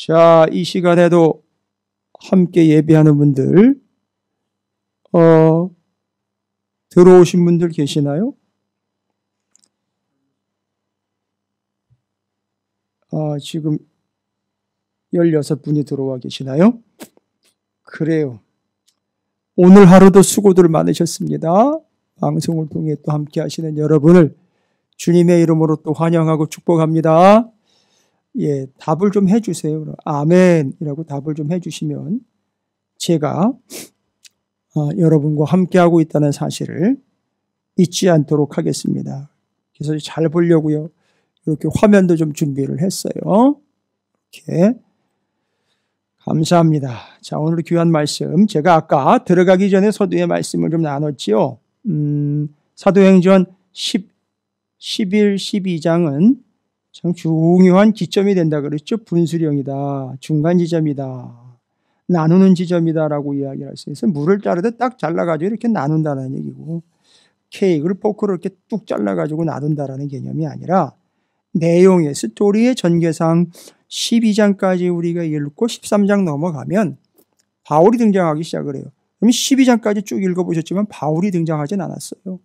자, 이 시간에도 함께 예배하는 분들, 들어오신 분들 계시나요? 지금 16분이 들어와 계시나요? 그래요. 오늘 하루도 수고들 많으셨습니다. 방송을 통해 또 함께 하시는 여러분을 주님의 이름으로 또 환영하고 축복합니다. 예, 답을 좀 해주세요. 아멘이라고 답을 좀 해주시면 제가 여러분과 함께하고 있다는 사실을 잊지 않도록 하겠습니다. 그래서 잘 보려고요. 이렇게 화면도 좀 준비를 했어요. 이렇게. 감사합니다. 자, 오늘 귀한 말씀. 제가 아까 들어가기 전에 서두의 말씀을 좀 나눴지요. 사도행전 11, 12장은 참 중요한 기점이 된다 그랬죠. 분수령이다. 중간 지점이다. 나누는 지점이다라고 이야기를 할 수 있어요. 물을 자르듯 딱 잘라가지고 이렇게 나눈다는 얘기고, 케이크를 포크로 이렇게 뚝 잘라가지고 놔둔다라는 개념이 아니라 내용의 스토리의 전개상 12장까지 우리가 읽고 13장 넘어가면 바울이 등장하기 시작을 해요. 그럼 12장까지 쭉 읽어보셨지만 바울이 등장하진 않았어요.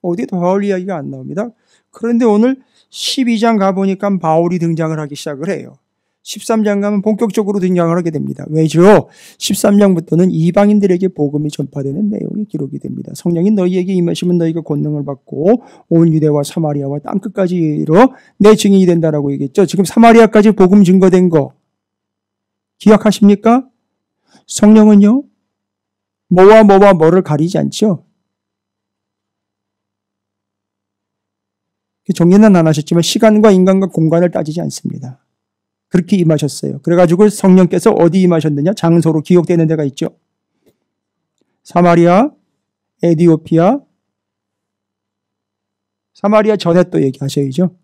어디에도 바울 이야기가 안 나옵니다. 그런데 오늘 12장 가보니까 바울이 등장을 하기 시작을 해요. 13장 가면 본격적으로 등장을 하게 됩니다. 왜죠? 13장부터는 이방인들에게 복음이 전파되는 내용이 기록이 됩니다. 성령이 너희에게 임하시면 너희가 권능을 받고 온 유대와 사마리아와 땅끝까지 이르러 내 증인이 된다라고 얘기했죠. 지금 사마리아까지 복음 증거된 거 기억하십니까? 성령은요, 뭐와 뭐를 가리지 않죠. 정리는 안 하셨지만 시간과 인간과 공간을 따지지 않습니다. 그렇게 임하셨어요. 그래가지고 성령께서 어디 임하셨느냐? 장소로 기억되는 데가 있죠. 사마리아, 에디오피아, 사마리아 전에 또 얘기하셔야죠.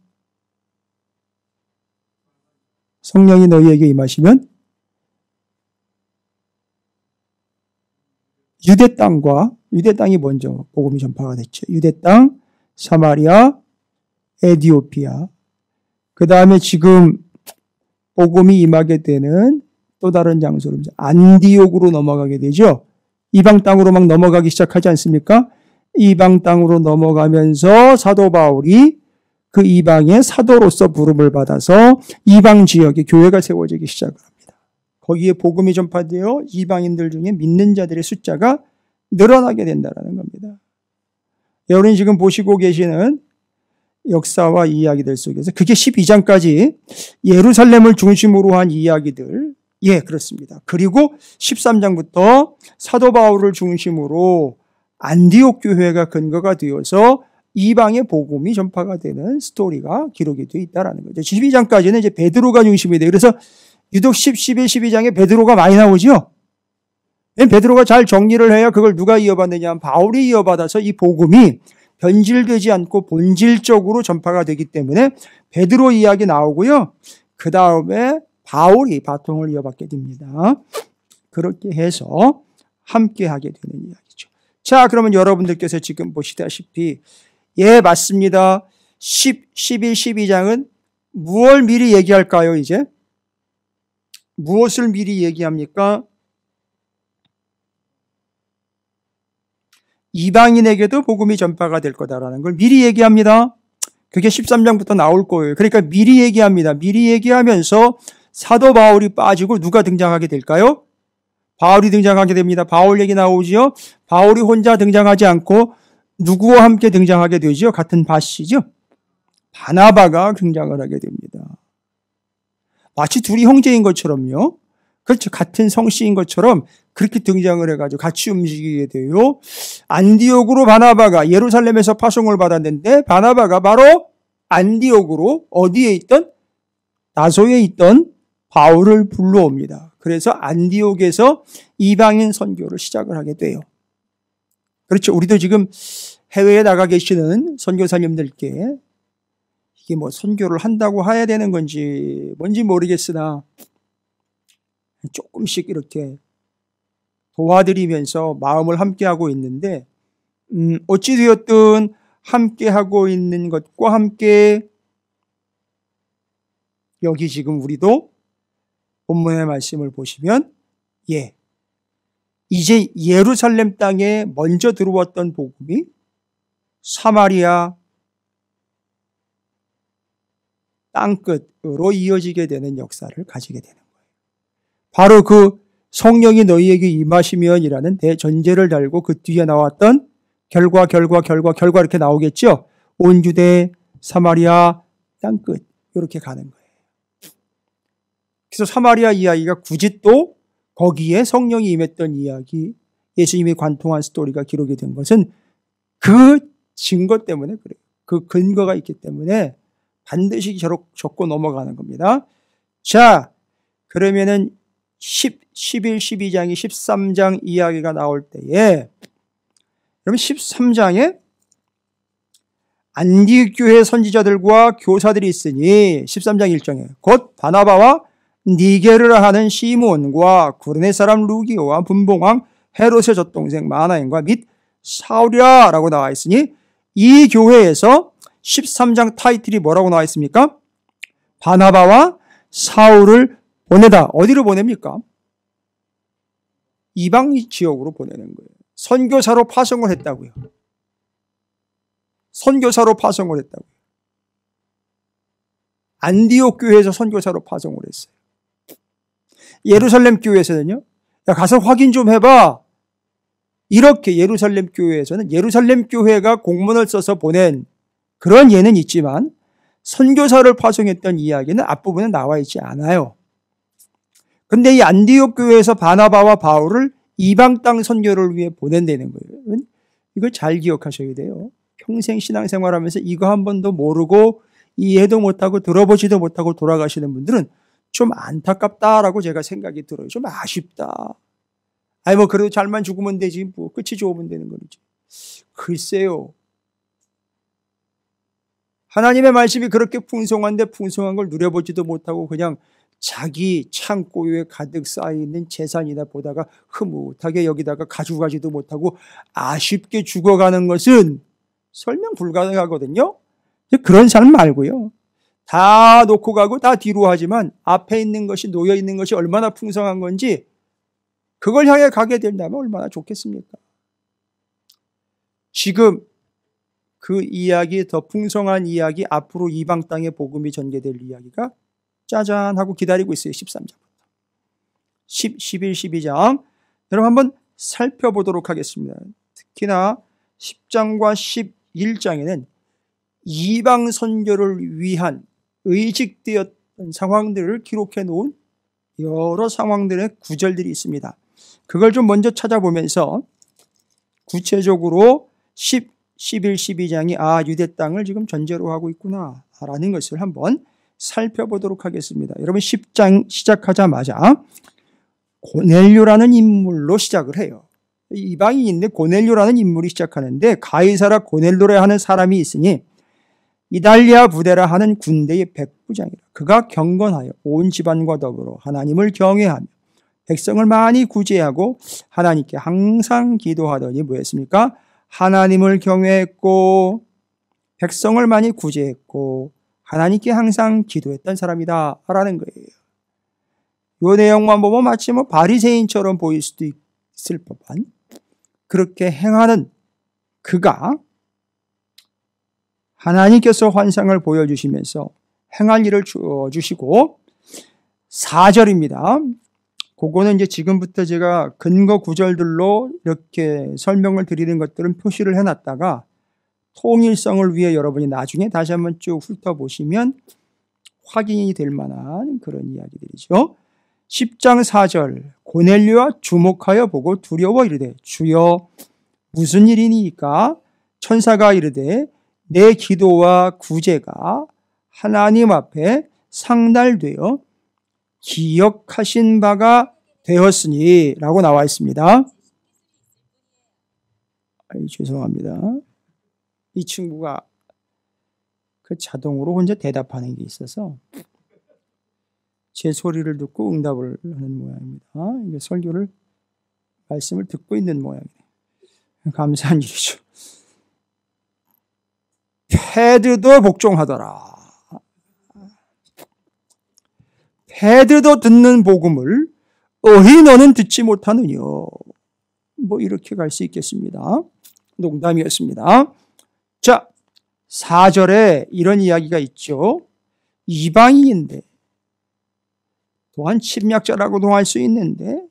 성령이 너희에게 임하시면 유대 땅이 먼저 복음이 전파가 됐죠. 유대 땅, 사마리아, 에디오피아. 그 다음에 지금 복음이 임하게 되는 또 다른 장소로 안디옥으로 넘어가게 되죠. 이방 땅으로 막 넘어가기 시작하지 않습니까? 이방 땅으로 넘어가면서 사도 바울이 그 이방의 사도로서 부름을 받아서 이방 지역에 교회가 세워지기 시작을 합니다. 거기에 복음이 전파되어 이방인들 중에 믿는 자들의 숫자가 늘어나게 된다는 겁니다. 여러분이 지금 보시고 계시는 역사와 이야기들 속에서 그게 12장까지 예루살렘을 중심으로 한 이야기들, 예, 그렇습니다. 그리고 13장부터 사도 바울을 중심으로 안디옥 교회가 근거가 되어서 이방의 복음이 전파가 되는 스토리가 기록이 되어 있다는 거죠. 12장까지는 이제 베드로가 중심이 돼요. 그래서 유독 10, 11, 12장에 베드로가 많이 나오죠. 베드로가 잘 정리를 해야 그걸 누가 이어받느냐 하면 바울이 이어받아서 이 복음이 변질되지 않고 본질적으로 전파가 되기 때문에 베드로 이야기 나오고요. 그 다음에 바울이 바통을 이어받게 됩니다. 그렇게 해서 함께 하게 되는 이야기죠. 자, 그러면 여러분들께서 지금 보시다시피 예, 맞습니다. 10, 11, 12장은 무엇을 미리 얘기할까요, 이제? 무엇을 미리 얘기합니까? 이방인에게도 복음이 전파가 될 거다라는 걸 미리 얘기합니다. 그게 13장부터 나올 거예요. 그러니까 미리 얘기합니다. 미리 얘기하면서 사도 바울이 빠지고 누가 등장하게 될까요? 바울이 등장하게 됩니다. 바울 얘기 나오지요. 바울이 혼자 등장하지 않고 누구와 함께 등장하게 되죠? 같은 밭이죠. 바나바가 등장을 하게 됩니다. 마치 둘이 형제인 것처럼요. 그렇죠. 같은 성씨인 것처럼 그렇게 등장을 해가지고 같이 움직이게 돼요. 안디옥으로 바나바가 예루살렘에서 파송을 받았는데 바나바가 바로 안디옥으로 어디에 있던 나소에 있던 바울을 불러옵니다. 그래서 안디옥에서 이방인 선교를 시작을 하게 돼요. 그렇죠. 우리도 지금 해외에 나가 계시는 선교사님들께 이게 뭐 선교를 한다고 해야 되는 건지 뭔지 모르겠으나 조금씩 이렇게 도와드리면서 마음을 함께하고 있는데 어찌되었든 함께하고 있는 것과 함께 여기 지금 우리도 본문의 말씀을 보시면 이제 예루살렘 땅에 먼저 들어왔던 복음이 사마리아 땅끝으로 이어지게 되는 역사를 가지게 되는 거예요. 바로 그 성령이 너희에게 임하시면이라는 대전제를 달고 그 뒤에 나왔던 결과 이렇게 나오겠죠. 온 유대 사마리아 땅끝 이렇게 가는 거예요. 그래서 사마리아 이야기가 굳이 또 거기에 성령이 임했던 이야기, 예수님이 관통한 스토리가 기록이 된 것은 그 증거 때문에 그래요. 그 근거가 있기 때문에 반드시 적고 넘어가는 겁니다. 자, 그러면은 11, 12장이 13장 이야기가 나올 때에 그러면 13장에 안디옥 교회 선지자들과 교사들이 있으니 13장 1절에 곧 바나바와 니게르라 하는 시몬과 구레네 사람 루기오와 분봉왕 헤롯의 젖동생 마나엔과 및 사울이라 라고 나와 있으니 이 교회에서 13장 타이틀이 뭐라고 나와 있습니까? 바나바와 사울을 보내다. 어디로 보냅니까? 이방 지역으로 보내는 거예요. 선교사로 파송을 했다고요. 선교사로 파송을 했다고요. 안디옥 교회에서 선교사로 파송을 했어요. 예루살렘 교회에서는요. 야, 가서 확인 좀 해봐. 이렇게 예루살렘 교회에서는 예루살렘 교회가 공문을 써서 보낸 그런 예는 있지만 선교사를 파송했던 이야기는 앞부분에 나와 있지 않아요. 근데 이 안디옥 교회에서 바나바와 바울을 이방 땅 선교를 위해 보낸다는 거예요. 이걸 잘 기억하셔야 돼요. 평생 신앙생활하면서 이거 한 번도 모르고 이해도 못하고 들어보지도 못하고 돌아가시는 분들은 좀 안타깝다라고 제가 생각이 들어요. 좀 아쉽다. 아니 뭐 그래도 잘만 죽으면 되지 뭐 끝이 좋으면 되는 거지. 글쎄요. 하나님의 말씀이 그렇게 풍성한데 풍성한 걸 누려보지도 못하고 그냥 자기 창고에 가득 쌓여있는 재산이나 보다가 흐뭇하게 여기다가 가져가지도 못하고 아쉽게 죽어가는 것은 설명 불가능하거든요. 그런 사람 말고요. 다 놓고 가고 다 뒤로 하지만 앞에 있는 것이 놓여있는 것이 얼마나 풍성한 건지 그걸 향해 가게 된다면 얼마나 좋겠습니까? 지금 그 이야기, 더 풍성한 이야기, 앞으로 이방 땅에 복음이 전개될 이야기가 짜잔 하고 기다리고 있어요. 13장부터. 11, 12장. 여러분 한번 살펴보도록 하겠습니다. 특히나 10장과 11장에는 이방 선교를 위한 의식되었던 상황들을 기록해 놓은 여러 상황들의 구절들이 있습니다. 그걸 좀 먼저 찾아보면서 구체적으로 11, 12장이 유대 땅을 지금 전제로 하고 있구나 라는 것을 한번 살펴보도록 하겠습니다. 여러분 10장 시작하자마자 고넬료라는 인물로 시작을 해요. 이방인인데 고넬료라는 인물이 시작하는데 가이사라 고넬료라 하는 사람이 있으니 이달리아 부데라 하는 군대의 백부장이라. 그가 경건하여 온 집안과 더불어 하나님을 경외하며 백성을 많이 구제하고 하나님께 항상 기도하더니 뭐였습니까? 하나님을 경외했고 백성을 많이 구제했고 하나님께 항상 기도했던 사람이다 라는 거예요. 이 내용만 보면 마치 바리새인처럼 보일 수도 있을 법한 그렇게 행하는 그가 하나님께서 환상을 보여주시면서 행할 일을 주시고 4절입니다. 그거는 이제 지금부터 제가 근거 구절들로 이렇게 설명을 드리는 것들은 표시를 해놨다가 통일성을 위해 여러분이 나중에 다시 한번 쭉 훑어보시면 확인이 될 만한 그런 이야기들이죠. 10장 4절 고넬료와 주목하여 보고 두려워 이르되 주여 무슨 일이니까? 천사가 이르되 내 기도와 구제가 하나님 앞에 상달되어 기억하신 바가 되었으니 라고 나와 있습니다. 죄송합니다. 이 친구가 그 자동으로 혼자 대답하는 게 있어서 제 소리를 듣고 응답을 하는 모양입니다. 이게 설교를 말씀을 듣고 있는 모양이네요. 감사한 일이죠. 패드도 복종하더라. 헤드도 듣는 복음을 어히 너는 듣지 못하느냐. 뭐 이렇게 갈 수 있겠습니다. 농담이었습니다. 자, 4절에 이런 이야기가 있죠. 이방인인데 또한 침략자라고도 할 수 있는데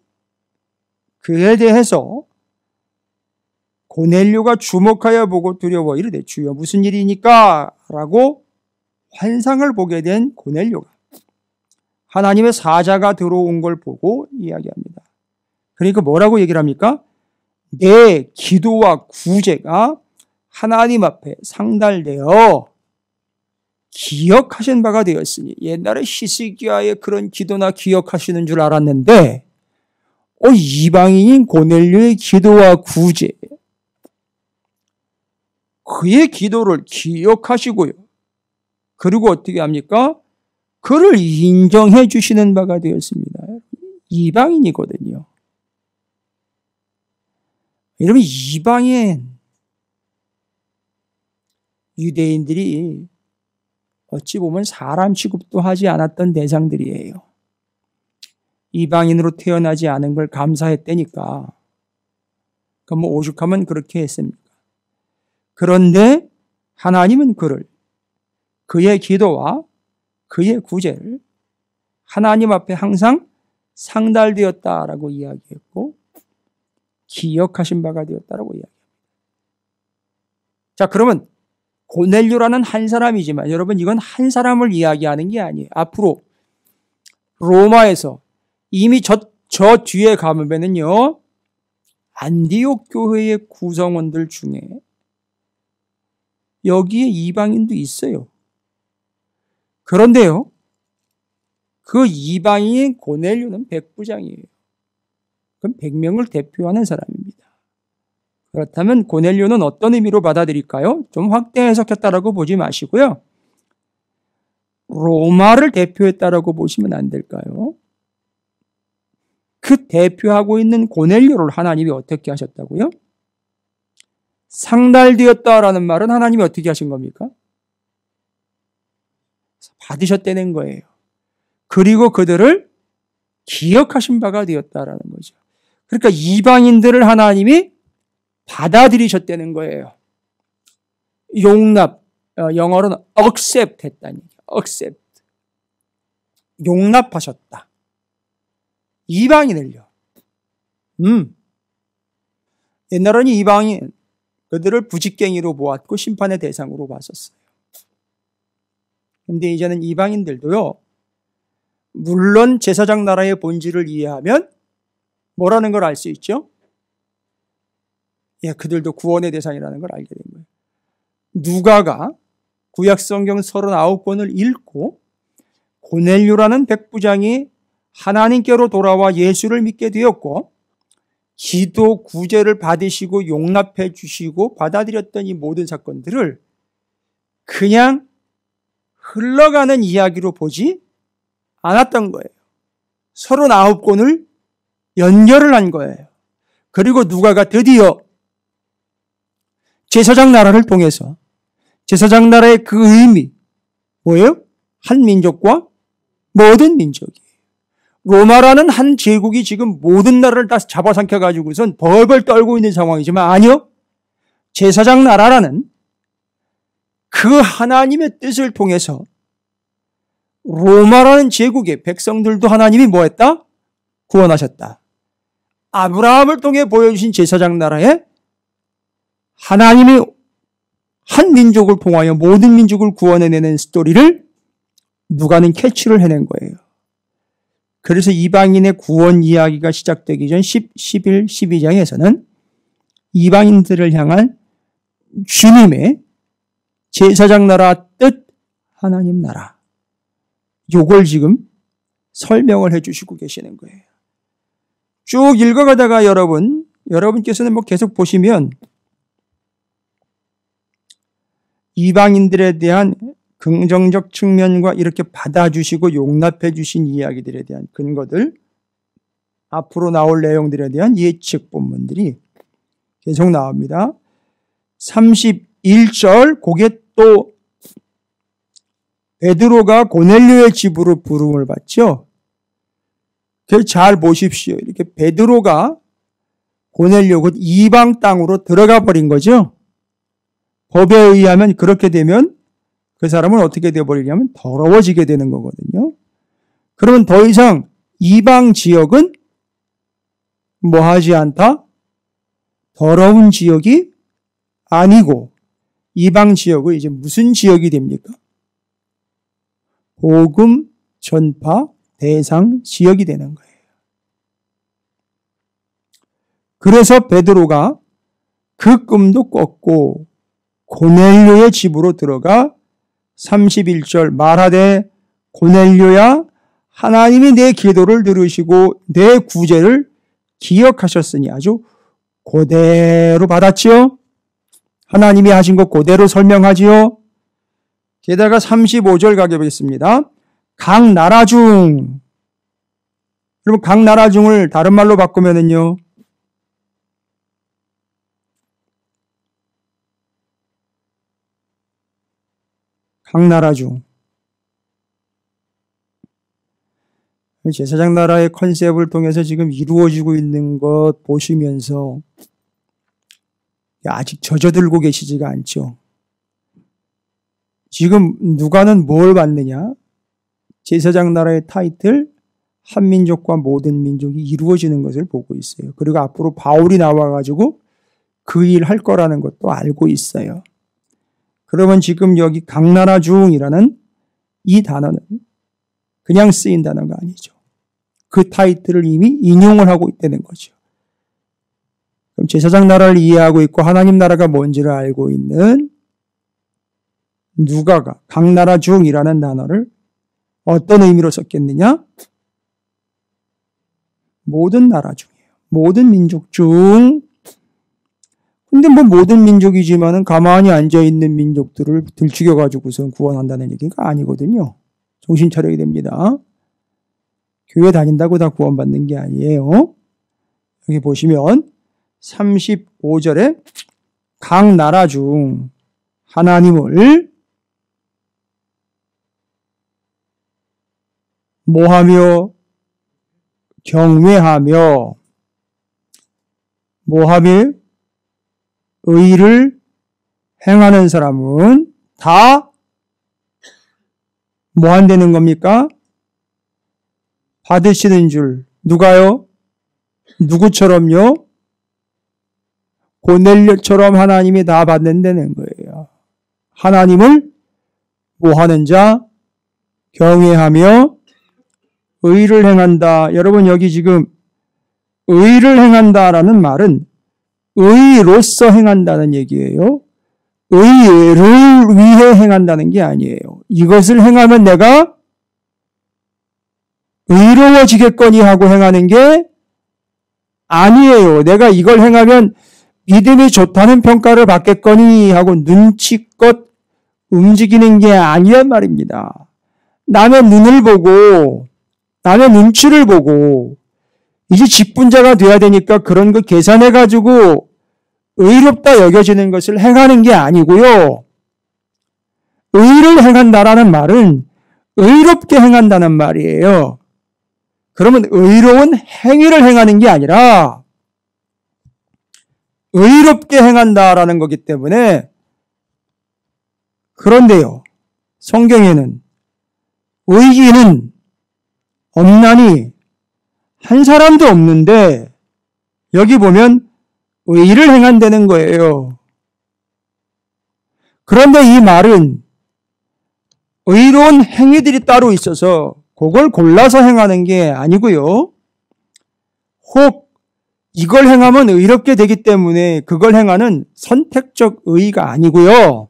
그에 대해서 고넬료가 주목하여 보고 두려워 이르되 주여 무슨 일이니까? 라고 환상을 보게 된 고넬료가 하나님의 사자가 들어온 걸 보고 이야기합니다. 그러니까 뭐라고 얘기를 합니까? 내 기도와 구제가 하나님 앞에 상달되어 기억하신 바가 되었으니 옛날에 히스기야의 그런 기도나 기억하시는 줄 알았는데 이방인인 고넬료의 기도와 구제 그의 기도를 기억하시고요. 그리고 어떻게 합니까? 그를 인정해 주시는 바가 되었습니다. 이방인이거든요. 여러분 이방인 유대인들이 어찌 보면 사람 취급도 하지 않았던 대상들이에요. 이방인으로 태어나지 않은 걸 감사했다니까. 그럼 뭐 오죽하면 그렇게 했습니까? 그런데 하나님은 그의 기도와 그의 구제를 하나님 앞에 항상 상달되었다라고 이야기했고 기억하신 바가 되었다라고 이야기합니다. 자, 그러면 고넬료라는 한 사람이지만 여러분 이건 한 사람을 이야기하는 게 아니에요. 앞으로 로마에서 이미 저 뒤에 가면은요 안디옥 교회의 구성원들 중에 여기에 이방인도 있어요. 그런데요 그 이방인 고넬료는 백부장이에요. 그럼 100명을 대표하는 사람입니다. 그렇다면 고넬료는 어떤 의미로 받아들일까요? 좀 확대 해석했다라고 보지 마시고요. 로마를 대표했다라고 보시면 안 될까요? 그 대표하고 있는 고넬료를 하나님이 어떻게 하셨다고요? 상달되었다라는 말은 하나님이 어떻게 하신 겁니까? 받으셨다는 거예요. 그리고 그들을 기억하신 바가 되었다라는 거죠. 그러니까 이방인들을 하나님이 받아들이셨다는 거예요. 용납, 영어로는 accept 했다는 얘기예요. accept. 용납하셨다. 이방인을요. 옛날에는 이방인, 그들을 부직갱이로 보았고 심판의 대상으로 봤었어요. 근데 이제는 이방인들도요, 물론 제사장 나라의 본질을 이해하면 뭐라는 걸 알 수 있죠? 예, 그들도 구원의 대상이라는 걸 알게 된 거예요. 누가가 구약성경 39권을 읽고 고넬료라는 백부장이 하나님께로 돌아와 예수를 믿게 되었고 기도 구제를 받으시고 용납해 주시고 받아들였던 이 모든 사건들을 그냥 흘러가는 이야기로 보지 않았던 거예요. 39권을 연결을 한 거예요. 그리고 누가가 드디어 제사장 나라를 통해서 제사장 나라의 그 의미 뭐예요? 한 민족과 모든 민족이에요. 로마라는 한 제국이 지금 모든 나라를 다 잡아삼켜가지고선 벌벌 떨고 있는 상황이지만 아니요. 제사장 나라라는 그 하나님의 뜻을 통해서 로마라는 제국의 백성들도 하나님이 뭐했다? 구원하셨다. 아브라함을 통해 보여주신 제사장 나라에 하나님이 한 민족을 통하여 모든 민족을 구원해내는 스토리를 누가는 캐치를 해낸 거예요. 그래서 이방인의 구원 이야기가 시작되기 전 10, 11, 12장에서는 이방인들을 향한 주님의 제사장 나라 뜻 하나님 나라 요걸 지금 설명을 해주시고 계시는 거예요. 쭉 읽어가다가 여러분께서는 뭐 계속 보시면 이방인들에 대한 긍정적 측면과 이렇게 받아주시고 용납해 주신 이야기들에 대한 근거들, 앞으로 나올 내용들에 대한 예측 본문들이 계속 나옵니다. 31절 고개 또 베드로가 고넬료의 집으로 부름을 받죠. 잘 보십시오. 이렇게 베드로가 고넬료 곧 이방 땅으로 들어가 버린 거죠. 법에 의하면 그렇게 되면 그 사람은 어떻게 되어버리냐면 더러워지게 되는 거거든요. 그러면 더 이상 이방 지역은 뭐 하지 않다? 더러운 지역이 아니고 이방 지역은 이제 무슨 지역이 됩니까? 복음 전파 대상 지역이 되는 거예요. 그래서 베드로가 그 끔도 꺾고 고넬료의 집으로 들어가 31절 말하되 고넬료야 하나님이 내 기도를 들으시고 내 구제를 기억하셨으니 아주 그대로 받았지요. 하나님이 하신 것 그대로 설명하지요. 게다가 35절 가게 보겠습니다. 각 나라 중 여러분 각 나라 중을 다른 말로 바꾸면은요. 각 나라 중 제사장 나라의 컨셉을 통해서 지금 이루어지고 있는 것 보시면서 아직 젖어들고 계시지가 않죠. 지금 누가는 뭘 받느냐? 제사장 나라의 타이틀 한민족과 모든 민족이 이루어지는 것을 보고 있어요. 그리고 앞으로 바울이 나와가지고 그 일 할 거라는 것도 알고 있어요. 그러면 지금 여기 각 나라 중이라는 이 단어는 그냥 쓰인 단어가 아니죠. 그 타이틀을 이미 인용을 하고 있다는 거죠. 그럼 제사장 나라를 이해하고 있고 하나님 나라가 뭔지를 알고 있는 누가가 각 나라 중이라는 단어를 어떤 의미로 썼겠느냐? 모든 나라 중이에요. 모든 민족 중. 근데 뭐 모든 민족이지만은 가만히 앉아있는 민족들을 들추겨가지고선 구원한다는 얘기가 아니거든요. 정신 차려야 됩니다. 교회 다닌다고 다 구원받는 게 아니에요. 여기 보시면 35절에 각 나라 중 하나님을 뭐하며 경외하며 뭐하며 의를 행하는 사람은 다 뭐 한다는 겁니까? 받으시는 줄. 누가요? 누구처럼요? 고넬료처럼 하나님이 다 받는다는 거예요. 하나님을 뭐 하는 자? 경외하며 의를 행한다. 여러분 여기 지금 의를 행한다라는 말은 의로서 행한다는 얘기예요. 의를 위해 행한다는 게 아니에요. 이것을 행하면 내가 의로워지겠거니 하고 행하는 게 아니에요. 내가 이걸 행하면 믿음이 좋다는 평가를 받겠거니 하고 눈치껏 움직이는 게 아니란 말입니다. 남의 눈을 보고 남의 눈치를 보고 이제 직분자가 돼야 되니까 그런 거 계산해가지고 의롭다 여겨지는 것을 행하는 게 아니고요. 의를 행한다라는 말은 의롭게 행한다는 말이에요. 그러면 의로운 행위를 행하는 게 아니라 의롭게 행한다라는 거기 때문에 그런데요. 성경에는 의인은 없나니 한 사람도 없는데 여기 보면 의를 행한다는 거예요. 그런데 이 말은 의로운 행위들이 따로 있어서 그걸 골라서 행하는 게 아니고요. 혹 이걸 행하면 의롭게 되기 때문에 그걸 행하는 선택적 의의가 아니고요.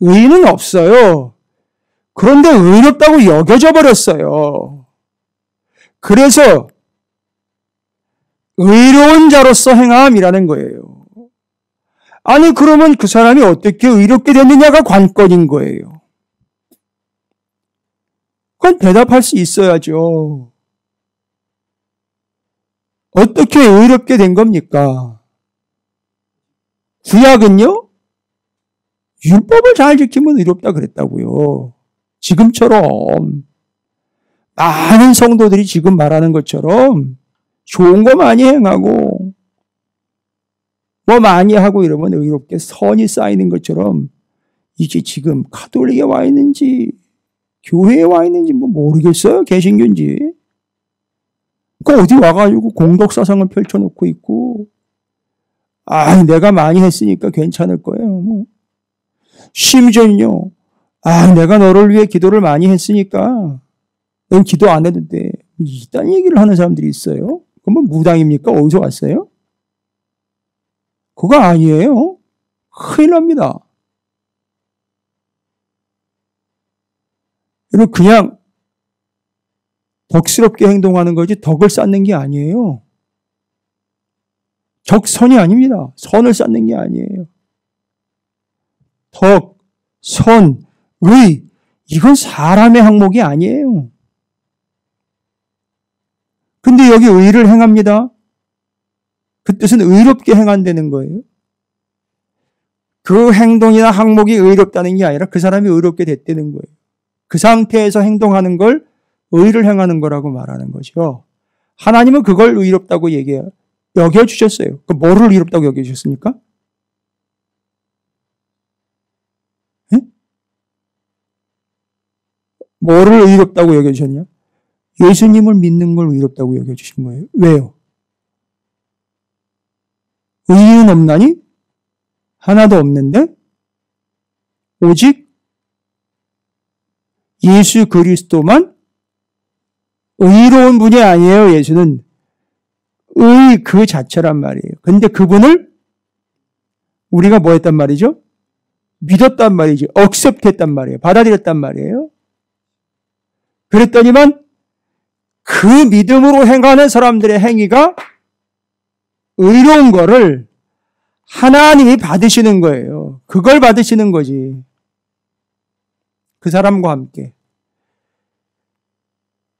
의의는 없어요. 그런데 의롭다고 여겨져 버렸어요. 그래서 의로운 자로서 행함이라는 거예요. 아니 그러면 그 사람이 어떻게 의롭게 됐느냐가 관건인 거예요. 그건 대답할 수 있어야죠. 어떻게 의롭게 된 겁니까? 구약은요? 율법을 잘 지키면 의롭다 그랬다고요. 지금처럼 많은 성도들이 지금 말하는 것처럼 좋은 거 많이 행하고 뭐 많이 하고 이러면 의롭게 선이 쌓이는 것처럼 이게 지금 가톨릭에 와 있는지 교회에 와 있는지 뭐 모르겠어요. 개신교인지. 그러니까 어디 와가지고 공덕사상을 펼쳐놓고 있고 내가 많이 했으니까 괜찮을 거예요. 뭐. 심지어는요. 내가 너를 위해 기도를 많이 했으니까 넌 기도 안 해도 돼. 이딴 얘기를 하는 사람들이 있어요. 그건 뭐 무당입니까? 어디서 왔어요? 그거 아니에요. 큰일 납니다. 여러분 그냥 덕스럽게 행동하는 거지 덕을 쌓는 게 아니에요. 덕선이 아닙니다. 선을 쌓는 게 아니에요. 덕, 선, 의 이건 사람의 항목이 아니에요. 근데 여기 의를 행합니다. 그 뜻은 의롭게 행한다는 거예요. 그 행동이나 항목이 의롭다는 게 아니라 그 사람이 의롭게 됐다는 거예요. 그 상태에서 행동하는 걸 의를 행하는 거라고 말하는 거죠. 하나님은 그걸 의롭다고 여겨주셨어요. 그 뭐를 의롭다고 여겨주셨습니까? 네? 뭐를 의롭다고 여겨주셨냐? 예수님을 믿는 걸 의롭다고 여겨주신 거예요. 왜요? 의인은 없나니? 하나도 없는데? 오직 예수 그리스도만 의로운 분이 아니에요. 예수는 의 그 자체란 말이에요. 근데 그분을 우리가 뭐 했단 말이죠? 믿었단 말이죠. 억셉트했단 말이에요. 받아들였단 말이에요. 그랬더니만 그 믿음으로 행하는 사람들의 행위가 의로운 거를 하나님이 받으시는 거예요. 그걸 받으시는 거지. 그 사람과 함께.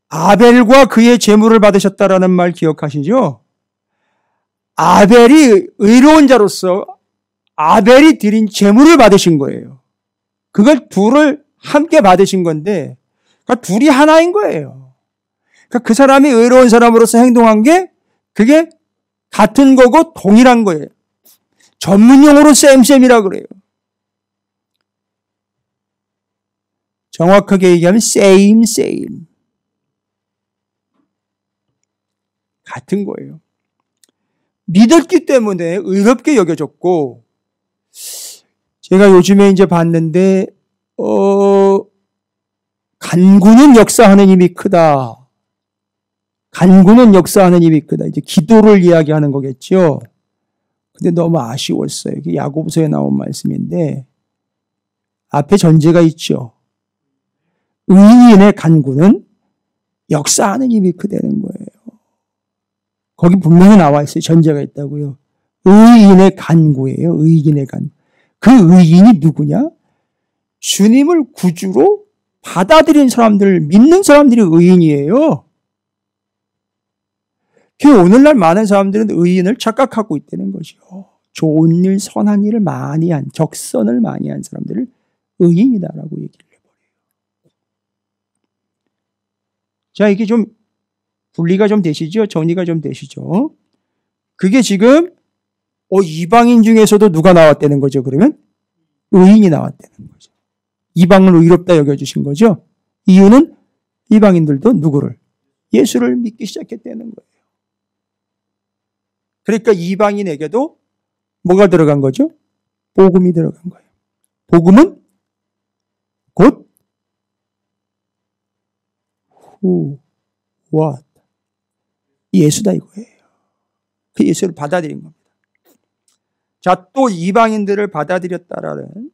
아벨과 그의 제물을 받으셨다라는 말 기억하시죠? 아벨이 의로운 자로서 아벨이 드린 제물을 받으신 거예요. 그걸 둘을 함께 받으신 건데 그러니까 둘이 하나인 거예요. 그러니까 그 사람이 의로운 사람으로서 행동한 게 그게 같은 거고 동일한 거예요. 전문용어로 쌤쌤이라 그래요. 정확하게 얘기하면 same. 같은 거예요. 믿었기 때문에 의롭게 여겨졌고 제가 요즘에 이제 봤는데 간구는 역사하는 힘이 크다. 간구는 역사하는 힘이 크다. 이제 기도를 이야기하는 거겠죠. 근데 너무 아쉬웠어요. 이게 야고보서에 나온 말씀인데 앞에 전제가 있죠. 의인의 간구는 역사하는 힘이 크다는 거예요. 거기 분명히 나와 있어요. 전제가 있다고요. 의인의 간구예요. 의인의 간구. 그 의인이 누구냐? 주님을 구주로 받아들인 사람들, 믿는 사람들이 의인이에요. 오늘날 많은 사람들은 의인을 착각하고 있다는 것이요. 좋은 일, 선한 일을 많이 한, 적선을 많이 한 사람들을 의인이다라고 얘기를 해버려요. 자, 이게 좀 분리가 좀 되시죠? 정리가 좀 되시죠? 그게 지금 이방인 중에서도 누가 나왔다는 거죠? 그러면 의인이 나왔다는 거죠. 이방을 의롭다 여겨주신 거죠. 이유는 이방인들도 누구를? 예수를 믿기 시작했다는 거예요. 그러니까 이방인에게도 뭐가 들어간 거죠? 복음이 들어간 거예요. 복음은 곧 what? 예수다 이거예요. 그 예수를 받아들인 겁니다. 자, 또 이방인들을 받아들였다라는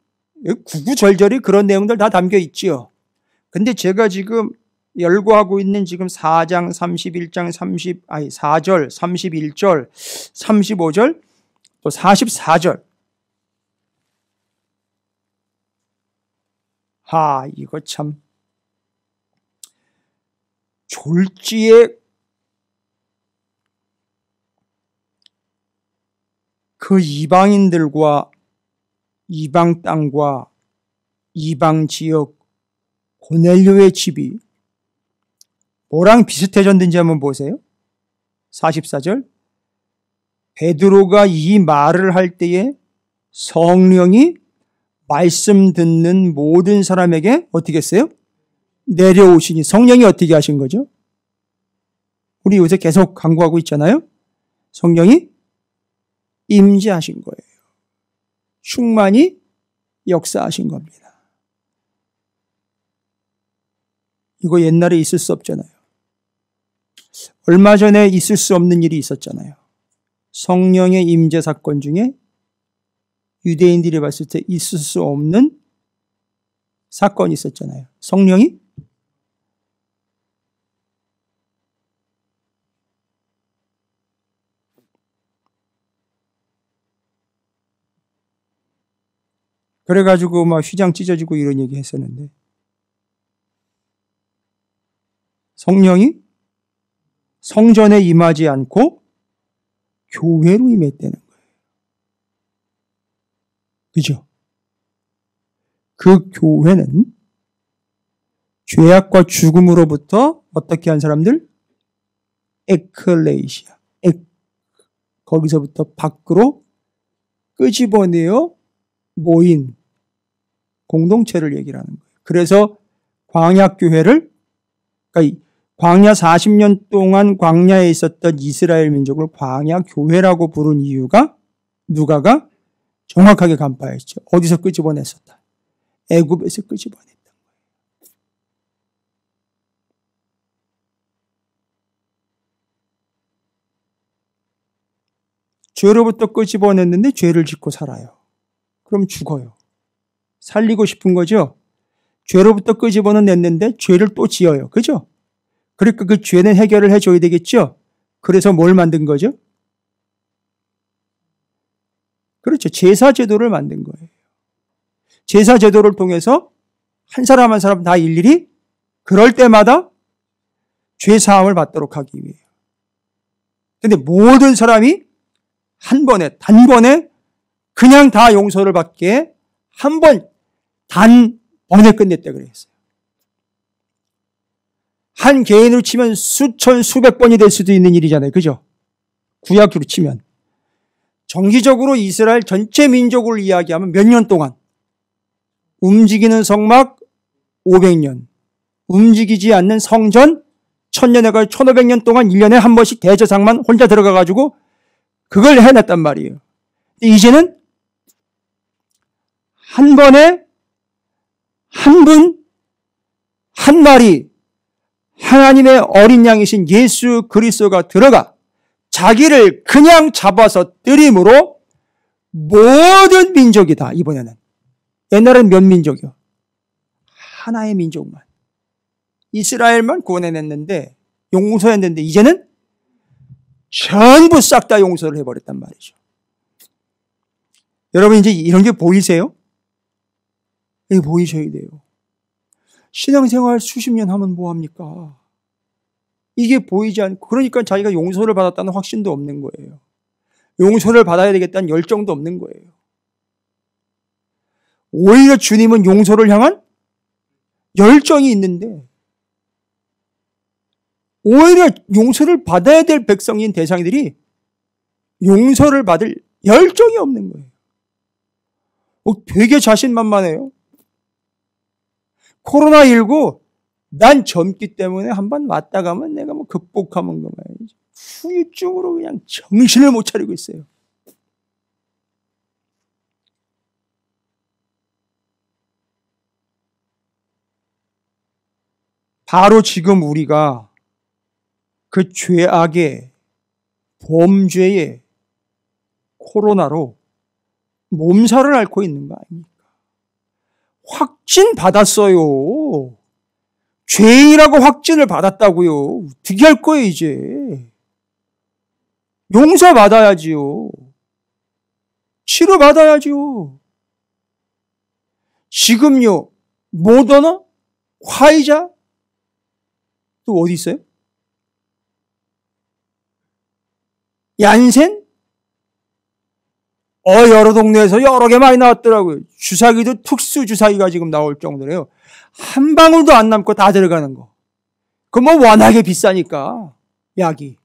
구구절절히 그런 내용들 다 담겨 있지요. 근데 제가 지금 열거하고 있는 지금 4장 31장 4절 31절 35절 또 44절 이거 참 졸지에 그 이방인들과 이방 땅과 이방 지역 고넬료의 집이 뭐랑 비슷해졌는지 한번 보세요. 44절. 베드로가 이 말을 할 때에 성령이 말씀 듣는 모든 사람에게 어떻게 했어요? 내려오시니. 성령이 어떻게 하신 거죠? 우리 요새 계속 강구하고 있잖아요. 성령이 임재하신 거예요. 충만히 역사하신 겁니다. 이거 옛날에 있을 수 없잖아요. 얼마 전에 있을 수 없는 일이 있었잖아요. 성령의 임재 사건 중에 유대인들이 봤을 때 있을 수 없는 사건이 있었잖아요. 성령이 그래가지고 막 휘장 찢어지고 이런 얘기 했었는데 성령이 성전에 임하지 않고 교회로 임했다는 거예요. 그죠? 그 교회는 죄악과 죽음으로부터 어떻게 한 사람들? 에클레이시아. 거기서부터 밖으로 끄집어내어 모인 공동체를 얘기를 하는 거예요. 그래서 광야교회를, 그러니까 광야 40년 동안 광야에 있었던 이스라엘 민족을 광야교회라고 부른 이유가 누가가 정확하게 간파했죠. 어디서 끄집어냈었다? 애굽에서 끄집어냈던 거예요. 죄로부터 끄집어냈는데 죄를 짓고 살아요. 그럼 죽어요. 살리고 싶은 거죠. 죄로부터 끄집어냈는데 죄를 또 지어요. 그죠? 그러니까 그 죄는 해결을 해줘야 되겠죠. 그래서 뭘 만든 거죠? 그렇죠. 제사제도를 만든 거예요. 제사제도를 통해서 한 사람 한 사람 다 일일이 그럴 때마다 죄사함을 받도록 하기 위해요. 근데 모든 사람이 한 번에, 단번에 그냥 다 용서를 받게 한 번, 단번에 끝냈다 그랬어요. 한 개인으로 치면 수천, 수백 번이 될 수도 있는 일이잖아요. 그죠? 구약으로 치면. 정기적으로 이스라엘 전체 민족을 이야기하면 몇 년 동안? 움직이는 성막 500년, 움직이지 않는 성전 1000년에 가지고 1500년 동안 1년에 한 번씩 대제사장만 혼자 들어가가지고 그걸 해냈단 말이에요. 이제는 한 번에 한 분, 한 마리 하나님의 어린 양이신 예수 그리스도가 들어가 자기를 그냥 잡아서 때림으로 모든 민족이 다 이번에는 옛날엔 몇 민족이요? 하나의 민족만 이스라엘만 구원해냈는데 용서했는데 이제는 전부 싹 다 용서를 해버렸단 말이죠. 여러분 이제 이런 게 보이세요? 이게 보이셔야 돼요. 신앙생활 수십 년 하면 뭐합니까? 이게 보이지 않고 그러니까 자기가 용서를 받았다는 확신도 없는 거예요. 용서를 받아야 되겠다는 열정도 없는 거예요. 오히려 주님은 용서를 향한 열정이 있는데 오히려 용서를 받아야 될 백성인 대상들이 용서를 받을 열정이 없는 거예요. 되게 자신만만해요. 코로나19 난 젊기 때문에 한번 왔다 가면 내가 뭐 극복하면 그만이지. 후유증으로 그냥 정신을 못 차리고 있어요. 바로 지금 우리가 그 죄악의 범죄의 코로나로 몸살을 앓고 있는 거 아닙니까? 확진 받았어요. 죄인이라고 확진을 받았다고요. 어떻게 할 거예요 이제? 용서 받아야지요. 치료 받아야지요. 지금요 모더나, 화이자 또 어디 있어요? 얀센? 여러 동네에서 여러 개 많이 나왔더라고요. 주사기도 특수 주사기가 지금 나올 정도래요. 한 방울도 안 남고 다 들어가는 거. 그 뭐 워낙에 비싸니까 약이.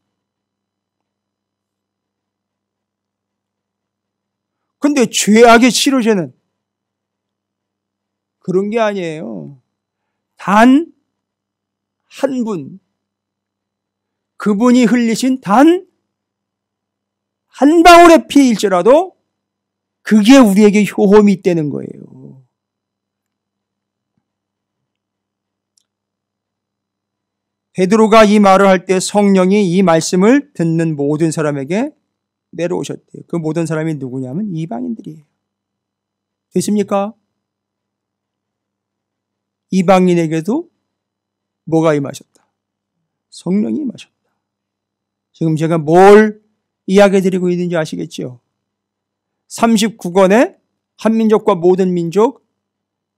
근데 죄악의 치료제는 그런 게 아니에요. 단 한 분, 그분이 흘리신 단 한 방울의 피일지라도 그게 우리에게 효험이 있다는 거예요. 베드로가 이 말을 할 때 성령이 이 말씀을 듣는 모든 사람에게 내려오셨대요. 그 모든 사람이 누구냐면 이방인들이에요. 됐습니까? 이방인에게도 뭐가 임하셨다? 성령이 임하셨다. 지금 제가 뭘 이야기 드리고 있는지 아시겠죠? 39권에 한민족과 모든 민족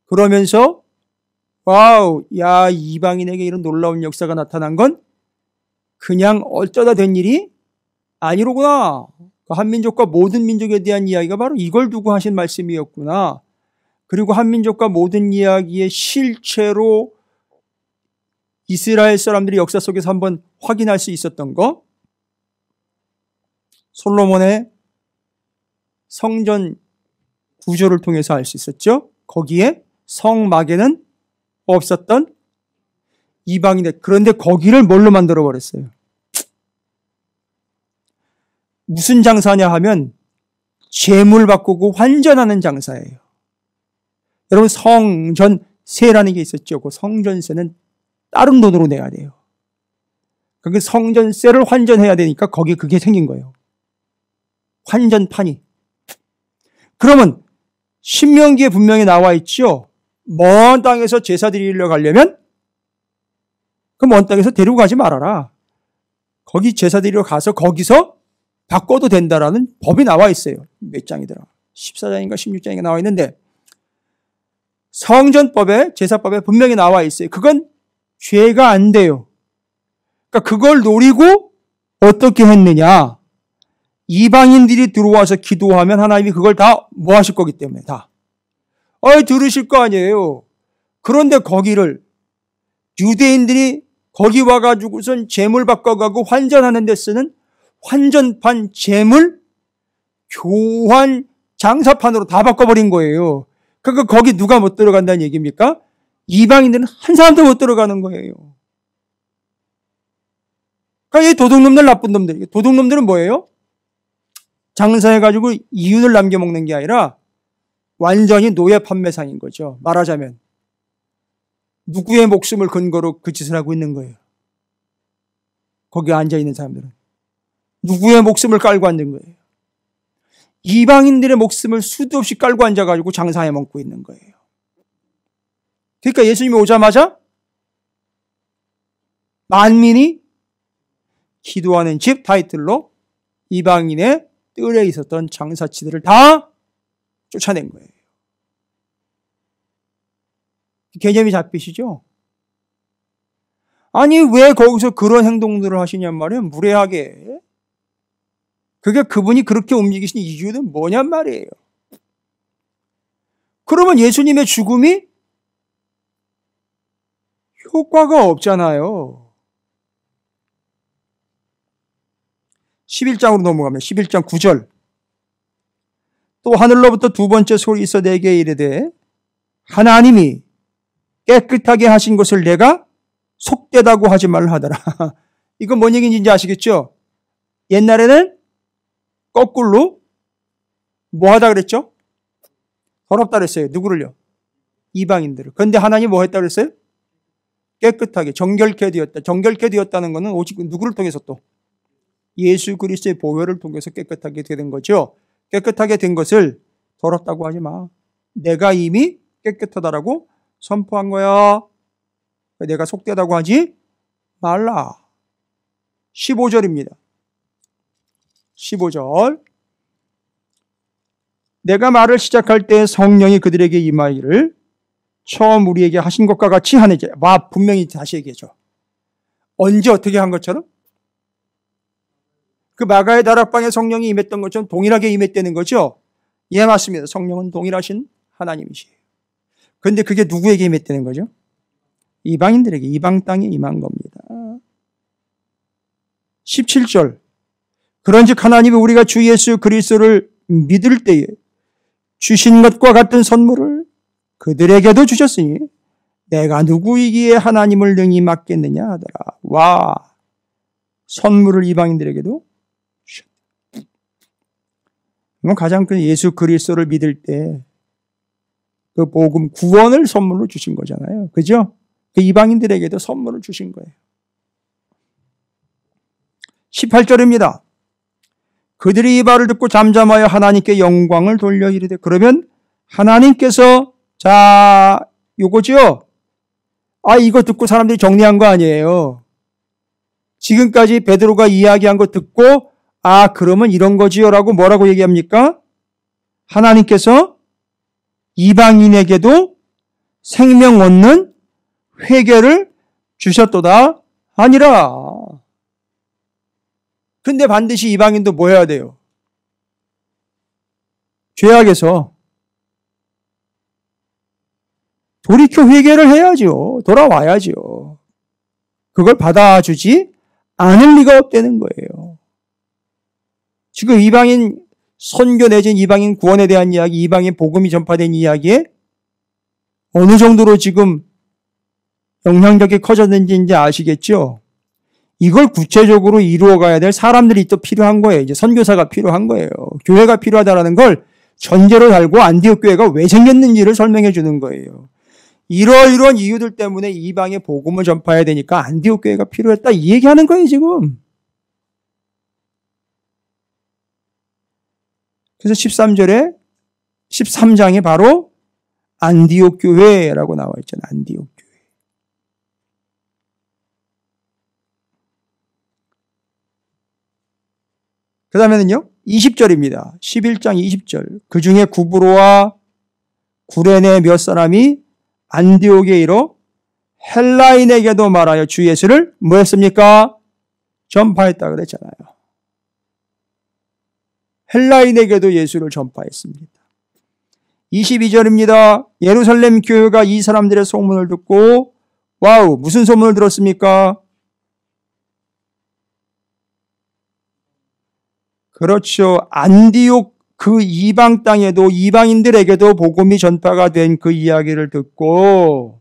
그러면서 와우, 야, 이방인에게 이런 놀라운 역사가 나타난 건 그냥 어쩌다 된 일이 아니로구나. 한민족과 모든 민족에 대한 이야기가 바로 이걸 두고 하신 말씀이었구나. 그리고 한민족과 모든 이야기의 실체로 이스라엘 사람들이 역사 속에서 한번 확인할 수 있었던 거. 솔로몬의 성전 구조를 통해서 알 수 있었죠. 거기에 성막에는 없었던 이방인들. 그런데 거기를 뭘로 만들어 버렸어요? 무슨 장사냐 하면 재물 바꾸고 환전하는 장사예요. 여러분 성전세라는 게 있었죠. 그 성전세는 다른 돈으로 내야 돼요. 그 성전세를 환전해야 되니까 거기 그게 생긴 거예요. 환전판이. 그러면 신명기에 분명히 나와 있죠. 먼 땅에서 제사 드리러 가려면 그 먼 땅에서 데리고 가지 말아라. 거기 제사 드리러 가서 거기서 바꿔도 된다라는 법이 나와 있어요. 몇 장이더라. 14장인가 16장인가 나와 있는데 성전법에 제사법에 분명히 나와 있어요. 그건 죄가 안 돼요. 그러니까 그걸 노리고 어떻게 했느냐. 이방인들이 들어와서 기도하면 하나님이 그걸 다 뭐 하실 거기 때문에 다. 들으실 거 아니에요. 그런데 거기를 유대인들이 거기 와가지고선 재물 바꿔가고 환전하는 데 쓰는 환전판 재물 교환 장사판으로 다 바꿔버린 거예요. 그러니까 거기 누가 못 들어간다는 얘기입니까? 이방인들은 한 사람도 못 들어가는 거예요. 그러니까 이 도둑놈들 나쁜 놈들. 도둑놈들은 뭐예요? 장사해가지고 이윤을 남겨먹는 게 아니라 완전히 노예 판매상인 거죠. 말하자면 누구의 목숨을 근거로 그 짓을 하고 있는 거예요. 거기 앉아있는 사람들은 누구의 목숨을 깔고 앉은 거예요. 이방인들의 목숨을 수도 없이 깔고 앉아가지고 장사해 먹고 있는 거예요. 그러니까 예수님이 오자마자 만민이 기도하는 집 타이틀로 이방인의 뜰에 있었던 장사치들을 다 쫓아낸 거예요. 개념이 잡히시죠? 아니 왜 거기서 그런 행동들을 하시냔 말이에요. 무례하게. 그게 그분이 그렇게 움직이신 이유는 뭐냔 말이에요. 그러면 예수님의 죽음이 효과가 없잖아요. 11장으로 넘어가면 11장 9절. 또 하늘로부터 두 번째 소리서 내게 이르되 하나님이 깨끗하게 하신 것을 내가 속되다고 하지 말라 하더라. 이건 뭔 얘기인지 아시겠죠? 옛날에는 거꾸로 뭐 하다 그랬죠? 더럽다 그랬어요. 누구를요? 이방인들을. 그런데 하나님이 뭐 했다 그랬어요? 깨끗하게 정결케 되었다. 정결케 되었다는 것은 오직 누구를 통해서 또 예수 그리스도의 보혈을 통해서 깨끗하게 된 거죠. 깨끗하게 된 것을 더럽다고 하지 마. 내가 이미 깨끗하다라고 선포한 거야. 내가 속되다고 하지 말라. 15절입니다. 15절. 내가 말을 시작할 때 성령이 그들에게 임하기를 처음 우리에게 하신 것과 같이 하느니라. 와, 분명히 다시 얘기해줘. 언제 어떻게 한 것처럼? 그 마가의 다락방에 성령이 임했던 것처럼 동일하게 임했다는 거죠? 예, 맞습니다. 성령은 동일하신 하나님이시에요. 그런데 그게 누구에게 임했다는 거죠? 이방인들에게, 이방 땅에 임한 겁니다. 17절. 그런즉 하나님이 우리가 주 예수 그리스도를 믿을 때에 주신 것과 같은 선물을 그들에게도 주셨으니 내가 누구이기에 하나님을 능히 맡겠느냐 하더라. 와, 선물을 이방인들에게도 주셨다. 가장 큰 예수 그리스도를 믿을 때 그 복음 구원을 선물로 주신 거잖아요. 그죠? 그 이방인들에게도 선물을 주신 거예요. 18절입니다. 그들이 이 말을 듣고 잠잠하여 하나님께 영광을 돌려 이르되, 그러면 하나님께서 자 요거죠? 이거 듣고 사람들이 정리한 거 아니에요. 지금까지 베드로가 이야기한 거 듣고 그러면 이런 거지요 라고 뭐라고 얘기합니까? 하나님께서 이방인에게도 생명 얻는 회개를 주셨도다 아니라. 근데 반드시 이방인도 뭐 해야 돼요? 죄악에서 돌이켜 회개를 해야죠. 돌아와야죠. 그걸 받아주지 않을 리가 없다는 거예요. 지금 이방인 선교 내진 이방인 구원에 대한 이야기, 이방인 복음이 전파된 이야기에 어느 정도로 지금 영향력이 커졌는지 이제 아시겠죠? 이걸 구체적으로 이루어가야 될 사람들이 또 필요한 거예요. 이제 선교사가 필요한 거예요. 교회가 필요하다는 걸 전제로 달고 안디옥 교회가 왜 생겼는지를 설명해 주는 거예요. 이러이러한 이유들 때문에 이방의 복음을 전파해야 되니까 안디옥 교회가 필요했다 이 얘기하는 거예요 지금. 그래서 13장에 바로 안디옥 교회라고 나와 있잖아요. 안디옥 교회. 그 다음에는요 20절입니다. 11장 20절. 그 중에 구브로와 구레네 몇 사람이 안디옥에 이르러 헬라인에게도 말하여 주 예수를 뭐 했습니까? 전파했다 그랬잖아요. 헬라인에게도 예수를 전파했습니다. 22절입니다. 예루살렘 교회가 이 사람들의 소문을 듣고 와우, 무슨 소문을 들었습니까? 그렇죠. 안디옥 그 이방 땅에도 이방인들에게도 복음이 전파가 된 그 이야기를 듣고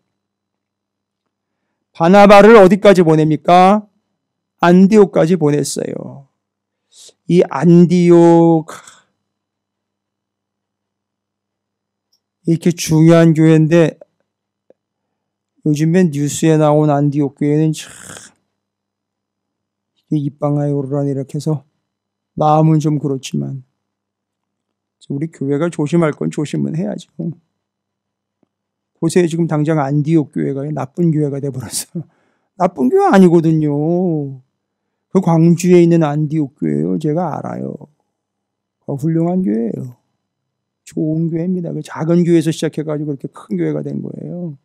바나바를 어디까지 보냅니까? 안디옥까지 보냈어요. 이 안디옥 이렇게 중요한 교회인데 요즘엔 뉴스에 나온 안디옥 교회는 참 입방아에 오르라니 이렇게 해서 마음은 좀 그렇지만 우리 교회가 조심할 건 조심은 해야죠. 보세요. 지금 당장 안디옥 교회가 나쁜 교회가 돼버렸어요. 나쁜 교회 아니거든요. 그 광주에 있는 안디옥 교회요. 제가 알아요. 훌륭한 교회예요. 좋은 교회입니다. 그 작은 교회에서 시작해가지고 그렇게 큰 교회가 된 거예요.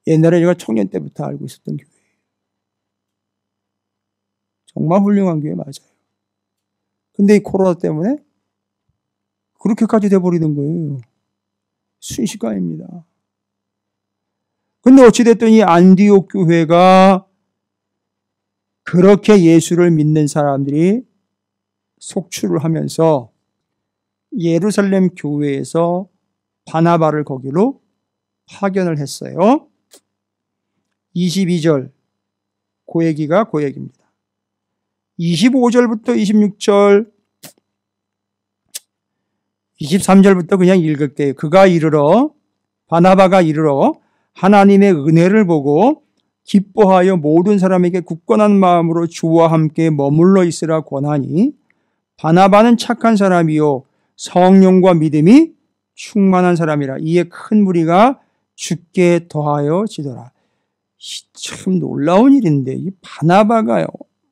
옛날에 제가 청년 때부터 알고 있었던 교회예요. 정말 훌륭한 교회 맞아요. 근데 이 코로나 때문에 그렇게까지 돼버리는 거예요. 순식간입니다. 근데 어찌됐든 이 안디옥 교회가 그렇게 예수를 믿는 사람들이 속출을 하면서 예루살렘 교회에서 바나바를 거기로 파견을 했어요. 22절 그 얘기가 그 얘기입니다. 25절부터 26절 23절부터 그냥 읽을게요. 그가 이르러 바나바가 이르러 하나님의 은혜를 보고 기뻐하여 모든 사람에게 굳건한 마음으로 주와 함께 머물러 있으라 권하니 바나바는 착한 사람이요 성령과 믿음이 충만한 사람이라. 이에 큰 무리가 주께 더하여 지더라. 참 놀라운 일인데 이 바나바가요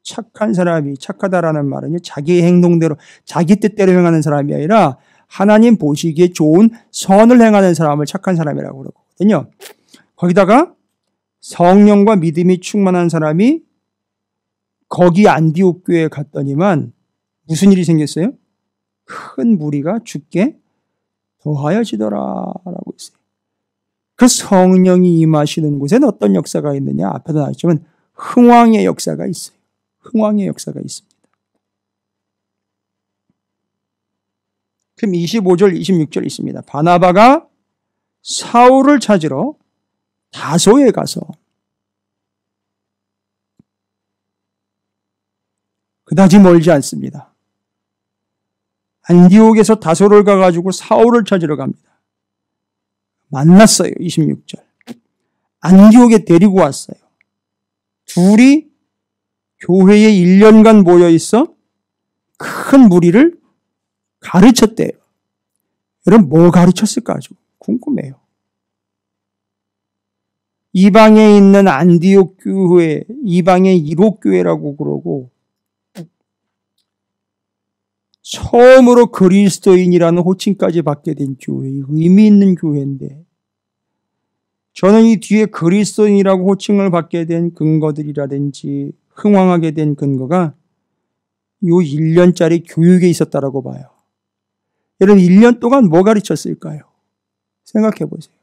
착한 사람이, 착하다라는 말은 자기의 행동대로 자기 뜻대로 행하는 사람이 아니라 하나님 보시기에 좋은 선을 행하는 사람을 착한 사람이라고 그러거든요. 거기다가 성령과 믿음이 충만한 사람이 거기 안디옥 교회에 갔더니만 무슨 일이 생겼어요? 큰 무리가 주께 더하여 지더라라고 했어요. 그 성령이 임하시는 곳에는 어떤 역사가 있느냐? 앞에도 나왔지만 흥왕의 역사가 있어요. 흥왕의 역사가 있습니다. 그럼 25절, 26절 있습니다. 바나바가 사울을 찾으러 다소에 가서 그다지 멀지 않습니다. 안디옥에서 다소를 가가지고 사울을 찾으러 갑니다. 만났어요. 26절. 안디옥에 데리고 왔어요. 둘이 교회에 1년간 모여 있어 큰 무리를 가르쳤대요. 여러분 뭐 가르쳤을까 아주 궁금해요. 이방에 있는 안디옥 교회, 이방의 일옥교회라고 그러고 처음으로 그리스도인이라는 호칭까지 받게 된 교회, 의미 있는 교회인데 저는 이 뒤에 그리스도인이라고 호칭을 받게 된 근거들이라든지 흥왕하게 된 근거가 요 1년짜리 교육에 있었다라고 봐요. 여러분 1년 동안 뭐 가르쳤을까요? 생각해 보세요.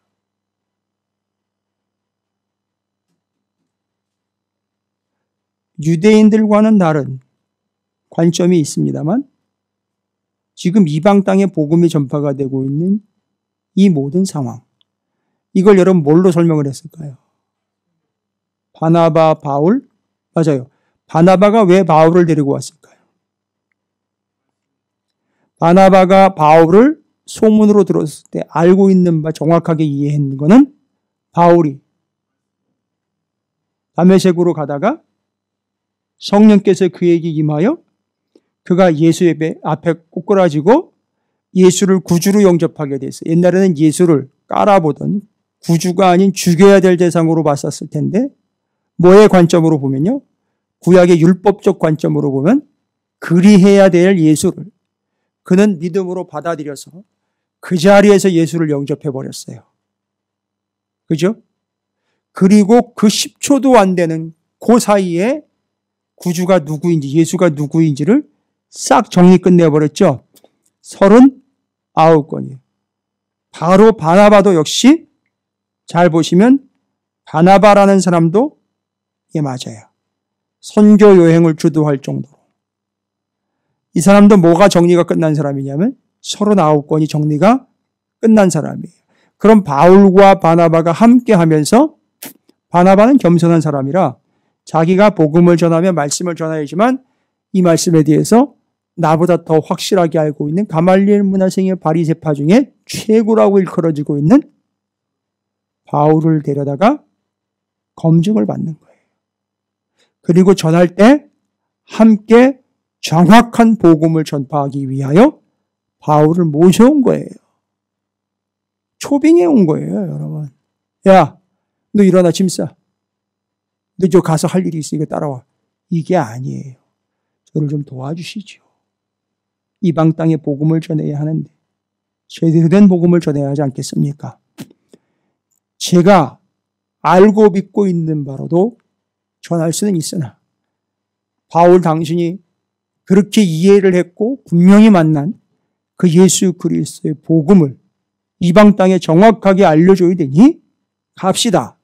유대인들과는 다른 관점이 있습니다만 지금 이방 땅에 복음이 전파가 되고 있는 이 모든 상황, 이걸 여러분 뭘로 설명을 했을까요? 바나바, 바울? 맞아요. 바나바가 왜 바울을 데리고 왔을까요? 바나바가 바울을 소문으로 들었을 때 알고 있는 바 정확하게 이해했는 것은 바울이 다메섹으로 가다가 성령께서 그에게 임하여 그가 예수의 앞에 꼬꾸라지고 예수를 구주로 영접하게 됐어요. 옛날에는 예수를 깔아보던 구주가 아닌 죽여야 될 대상으로 봤었을 텐데 뭐의 관점으로 보면요. 구약의 율법적 관점으로 보면 그리해야 될 예수를 그는 믿음으로 받아들여서 그 자리에서 예수를 영접해버렸어요. 그죠? 그리고 그 10초도 안 되는 그 사이에 구주가 누구인지 예수가 누구인지를 싹 정리 끝내버렸죠. 39건이에요. 바로 바나바도 역시 잘 보시면 바나바라는 사람도 예 맞아요. 선교 여행을 주도할 정도로. 이 사람도 뭐가 정리가 끝난 사람이냐면 39건이 정리가 끝난 사람이에요. 그럼 바울과 바나바가 함께 하면서 바나바는 겸손한 사람이라 자기가 복음을 전하며 말씀을 전하야지만 이 말씀에 대해서 나보다 더 확실하게 알고 있는 가말리엘 문화생의 바리새파 중에 최고라고 일컬어지고 있는 바울을 데려다가 검증을 받는 거예요. 그리고 전할 때 함께 정확한 복음을 전파하기 위하여 바울을 모셔온 거예요. 초빙해 온 거예요, 여러분. 야, 너 일어나 짐 싸. 너 저 가서 할 일이 있으니까 따라와. 이게 아니에요. 저를 좀 도와주시죠. 이방 땅에 복음을 전해야 하는데 제대로 된 복음을 전해야 하지 않겠습니까? 제가 알고 믿고 있는 바로도 전할 수는 있으나 바울 당신이 그렇게 이해를 했고 분명히 만난 그 예수 그리스도의 복음을 이방 땅에 정확하게 알려줘야 되니 갑시다.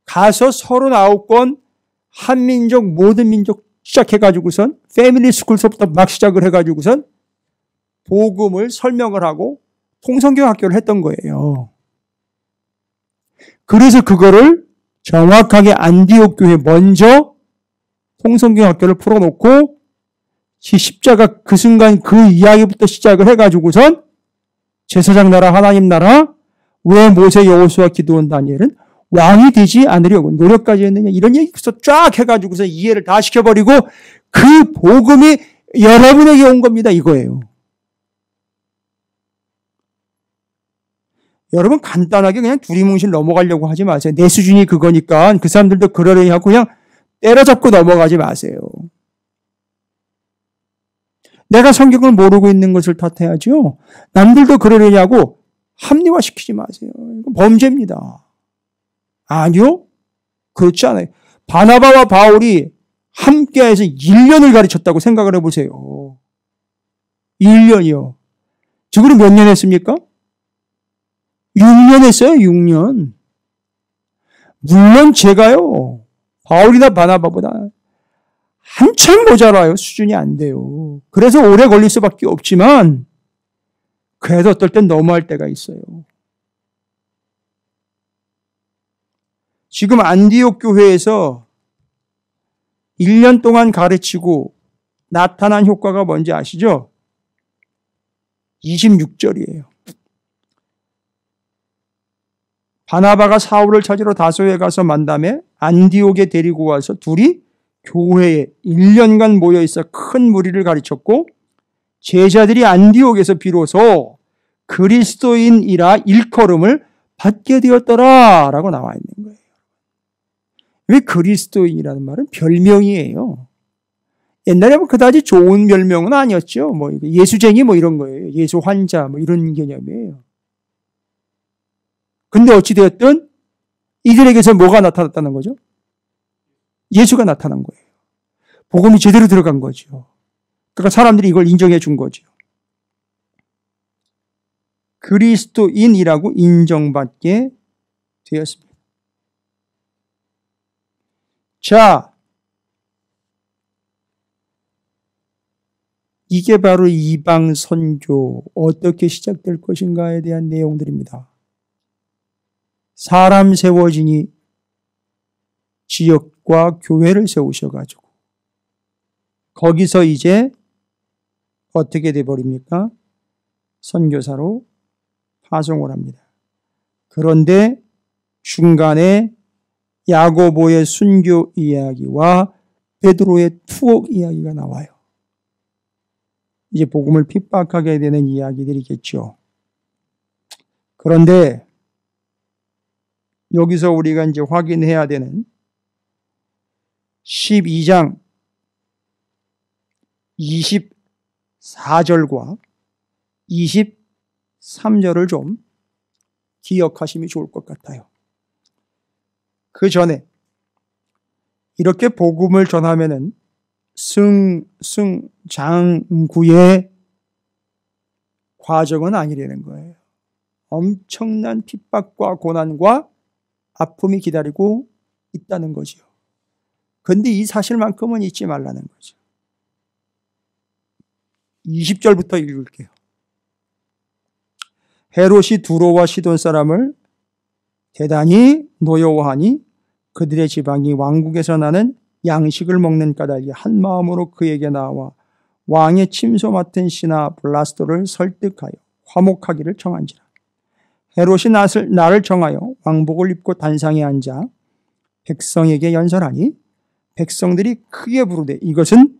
가서 39권 한민족 모든 민족 시작해가지고선 패밀리 스쿨서부터 막 시작을 해가지고선 복음을 설명을 하고 통성교 학교를 했던 거예요. 그래서 그거를 정확하게 안디옥 교회 먼저 통성교 학교를 풀어놓고 십자가 그 순간 그 이야기부터 시작을 해가지고선 제사장 나라 하나님 나라 왜 모세 여호수아 기드온 다니엘은 왕이 되지 않으려고 노력까지 했느냐 이런 얘기부터 쫙 해가지고서 이해를 다 시켜버리고 그 복음이 여러분에게 온 겁니다. 이거예요. 여러분 간단하게 그냥 두리뭉실 넘어가려고 하지 마세요. 내 수준이 그거니까 그 사람들도 그러려니 하고 그냥 때려잡고 넘어가지 마세요. 내가 성경을 모르고 있는 것을 탓해야죠. 남들도 그러려냐고 합리화시키지 마세요. 이건 범죄입니다. 아니요. 그렇지 않아요. 바나바와 바울이 함께해서 1년을 가르쳤다고 생각을 해보세요. 1년이요. 지금 몇 년 했습니까? 6년 했어요. 6년. 물론 제가요. 바울이나 바나바보다 한참 모자라요. 수준이 안 돼요. 그래서 오래 걸릴 수밖에 없지만 그래도 어떨 땐 너무할 때가 있어요. 지금 안디옥 교회에서 1년 동안 가르치고 나타난 효과가 뭔지 아시죠? 26절이에요. 바나바가 사울을 찾으러 다소에 가서 만남에 안디옥에 데리고 와서 둘이 교회에 1년간 모여있어 큰 무리를 가르쳤고 제자들이 안디옥에서 비로소 그리스도인이라 일컬음을 받게 되었더라 라고 나와 있는 거예요. 왜 그리스도인이라는 말은 별명이에요. 옛날에 뭐 그다지 좋은 별명은 아니었죠. 뭐 예수쟁이 뭐 이런 거예요. 예수 환자 뭐 이런 개념이에요. 근데 어찌되었든 이들에게서 뭐가 나타났다는 거죠? 예수가 나타난 거예요. 복음이 제대로 들어간 거죠. 그러니까 사람들이 이걸 인정해 준 거죠. 그리스도인이라고 인정받게 되었습니다. 자, 이게 바로 이방 선교 어떻게 시작될 것인가에 대한 내용들입니다. 사람 세워지니 지역과 교회를 세우셔가지고 거기서 이제 어떻게 돼버립니까? 선교사로 파송을 합니다. 그런데 중간에 야고보의 순교 이야기와 베드로의 투옥 이야기가 나와요. 이제 복음을 핍박하게 되는 이야기들이겠죠. 그런데 여기서 우리가 이제 확인해야 되는 12장 24절과 23절을 좀 기억하시면 좋을 것 같아요. 그 전에 이렇게 복음을 전하면은 승장구의 과정은 아니라는 거예요. 엄청난 핍박과 고난과 아픔이 기다리고 있다는 거죠. 그런데 이 사실만큼은 잊지 말라는 거죠. 20절부터 읽을게요. 헤롯이 두로와 시돈 사람을 대단히 노여워하니 그들의 지방이 왕국에서 나는 양식을 먹는 까닭에 한 마음으로 그에게 나와 왕의 침소 맡은 시나 블라스도를 설득하여 화목하기를 청한지라. 헤롯이 나를 정하여 왕복을 입고 단상에 앉아 백성에게 연설하니 백성들이 크게 부르되 이것은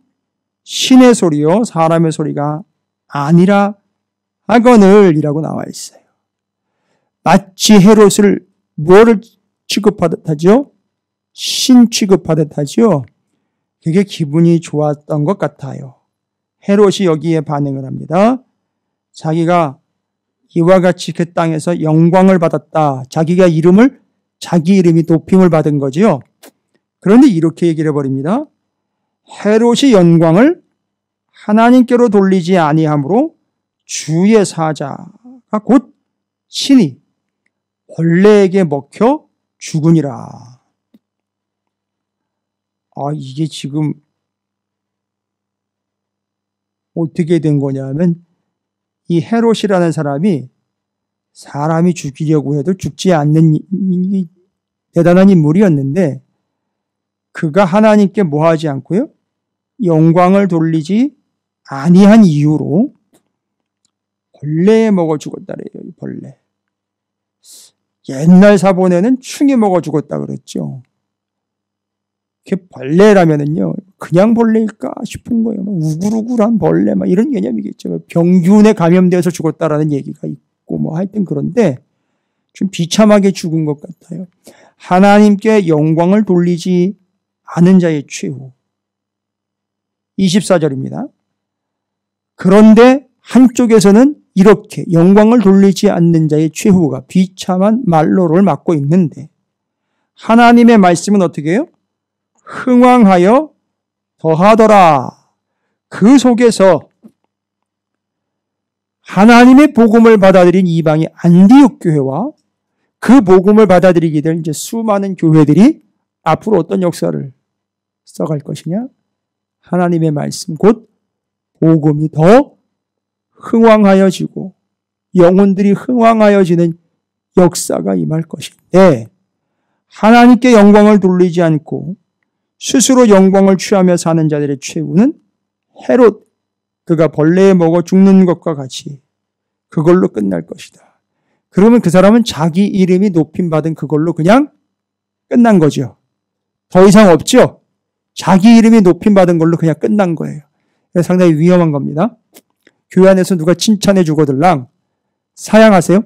신의 소리요 사람의 소리가 아니라 하거늘 이라고 나와 있어요. 마치 헤롯을 뭐를 취급하듯 하죠? 신 취급하듯 하죠? 그게 기분이 좋았던 것 같아요. 헤롯이 여기에 반응을 합니다. 자기가 이와 같이 그 땅에서 영광을 받았다. 자기 이름이 높임을 받은 거지요. 그런데 이렇게 얘기를 해버립니다. 헤롯이 영광을 하나님께로 돌리지 아니하므로 주의 사자가 곧 신이 벌레에게 먹혀 죽으니라. 이게 지금 어떻게 된 거냐면 이 헤롯이라는 사람이 죽이려고 해도 죽지 않는 대단한 인물이었는데 그가 하나님께 뭐하지 않고요? 영광을 돌리지 아니한 이유로 벌레에 먹어 죽었다래요. 벌레. 옛날 사본에는 충이 먹어 죽었다 그랬죠. 그게 벌레라면은요, 그냥 벌레일까 싶은 거예요. 우글우글한 벌레, 이런 개념이겠죠. 병균에 감염되어서 죽었다라는 얘기가 있고, 하여튼 그런데 좀 비참하게 죽은 것 같아요. 하나님께 영광을 돌리지 않은 자의 최후. 24절입니다. 그런데 한쪽에서는 이렇게 영광을 돌리지 않는 자의 최후가 비참한 말로를 맡고 있는데 하나님의 말씀은 어떻게 해요? 흥왕하여 더하더라. 그 속에서 하나님의 복음을 받아들인 이방의 안디옥 교회와 그 복음을 받아들이게 될 이제 수많은 교회들이 앞으로 어떤 역사를 써갈 것이냐? 하나님의 말씀 곧 복음이 더 흥왕하여지고 영혼들이 흥왕하여지는 역사가 임할 것인데 하나님께 영광을 돌리지 않고 스스로 영광을 취하며 사는 자들의 최후는 헤롯 그가 벌레에 먹어 죽는 것과 같이 그걸로 끝날 것이다. 그러면 그 사람은 자기 이름이 높임받은 그걸로 그냥 끝난 거죠. 더 이상 없죠. 자기 이름이 높임받은 걸로 그냥 끝난 거예요. 상당히 위험한 겁니다. 교회 안에서 누가 칭찬해 주거들랑 사양하세요?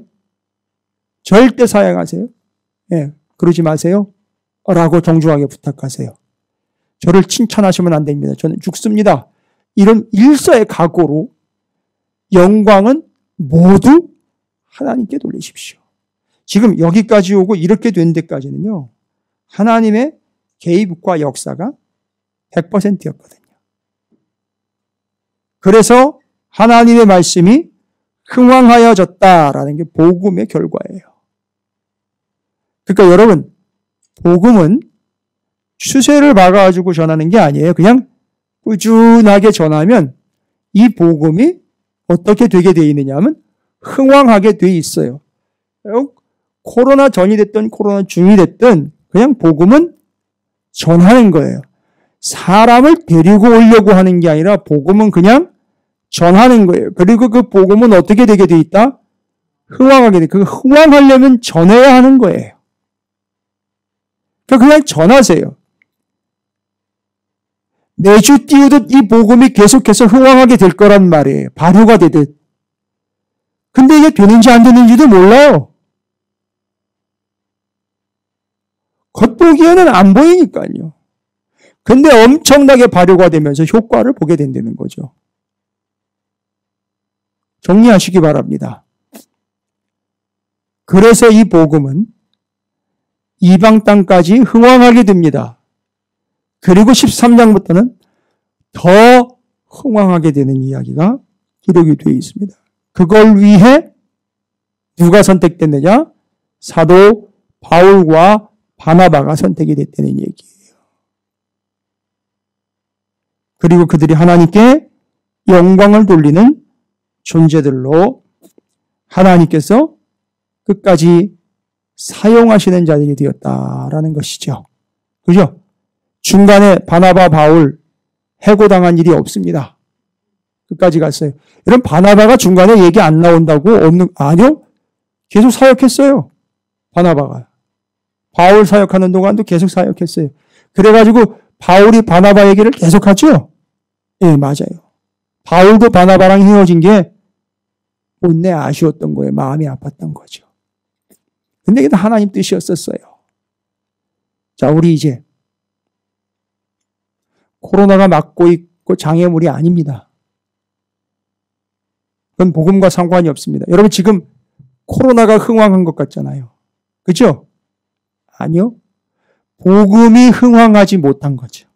절대 사양하세요. 예, 그러지 마세요. 라고 정중하게 부탁하세요. 저를 칭찬하시면 안 됩니다. 저는 죽습니다. 이런 일서의 각오로 영광은 모두 하나님께 돌리십시오. 지금 여기까지 오고 이렇게 된 데까지는요. 하나님의 개입과 역사가 100%였거든요. 그래서 하나님의 말씀이 흥왕하여졌다라는 게 복음의 결과예요. 그러니까 여러분, 복음은 추세를 막아가지고 전하는 게 아니에요. 그냥 꾸준하게 전하면 이 복음이 어떻게 되게 되어 있느냐 하면 흥왕하게 되어 있어요. 코로나 전이 됐든 코로나 중이 됐든 그냥 복음은 전하는 거예요. 사람을 데리고 오려고 하는 게 아니라 복음은 그냥 전하는 거예요. 그리고 그 복음은 어떻게 되게 돼 있다? 흥왕하게 돼. 그 흥왕하려면 전해야 하는 거예요. 그러니까 그냥 전하세요. 매주 띄우듯 이 복음이 계속해서 흥왕하게 될 거란 말이에요. 발효가 되듯. 근데 이게 되는지 안 되는지도 몰라요. 겉보기에는 안 보이니까요. 근데 엄청나게 발효가 되면서 효과를 보게 된다는 거죠. 정리하시기 바랍니다. 그래서 이 복음은 이방 땅까지 흥왕하게 됩니다. 그리고 13장부터는 더 흥왕하게 되는 이야기가 기록이 되어 있습니다. 그걸 위해 누가 선택됐느냐? 사도 바울과 바나바가 선택이 됐다는 얘기예요. 그리고 그들이 하나님께 영광을 돌리는 존재들로 하나님께서 끝까지 사용하시는 자들이 되었다라는 것이죠. 그죠? 중간에 바나바, 바울 해고당한 일이 없습니다. 끝까지 갔어요. 이런 바나바가 중간에 얘기 안 나온다고 없는, 아니요. 계속 사역했어요. 바나바가. 바울 사역하는 동안도 계속 사역했어요. 그래가지고 바울이 바나바 얘기를 계속 하죠? 예, 맞아요. 바울도 바나바랑 헤어진 게 못내 아쉬웠던 거예요. 마음이 아팠던 거죠. 근데 이게 다 하나님 뜻이었었어요. 자, 우리 이제 코로나가 막고 있고 장애물이 아닙니다. 그건 복음과 상관이 없습니다. 여러분 지금 코로나가 흥왕한 것 같잖아요. 그렇죠? 아니요. 복음이 흥왕하지 못한 거죠.